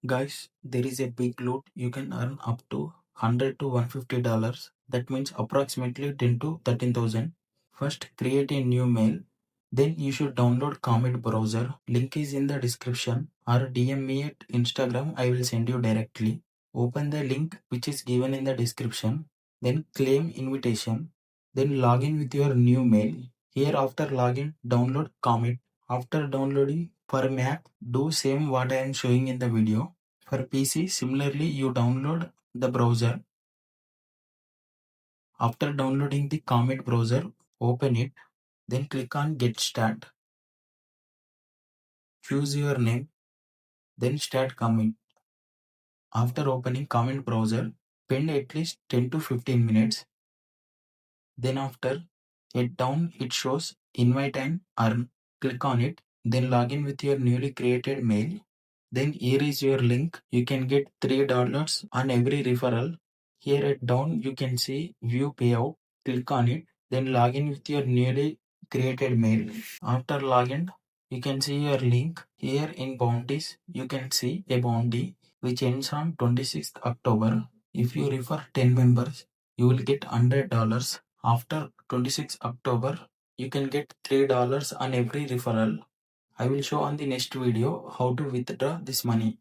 Guys, there is a big loot. You can earn up to $100 to $150. That means approximately 10 to 13,000. First, create a new mail. Then you should download Comet browser. Link is in the description or DM me at Instagram. I will send you directly. Open the link which is given in the description. Then claim invitation. Then log in with your new mail. Here after login, download Comet. After downloading for Mac, do same what I am showing in the video. For PC, similarly you download the browser. After downloading the Comet browser, open it. Then click on Get Start. Choose your name. Then start Comet. After opening Comet browser, spend at least 10 to 15 minutes. Then after, head down, it shows invite and earn. Click on it. Then log in with your newly created mail. Then here is your link. You can get $3 on every referral. Here at down you can see view payout. Click on it. Then log in with your newly created mail. After login, you can see your link. Here in bounties, you can see a bounty which ends on 26th October. If you refer 10 members, you will get $100. After 26th October, you can get $3 on every referral. I will show on the next video how to withdraw this money.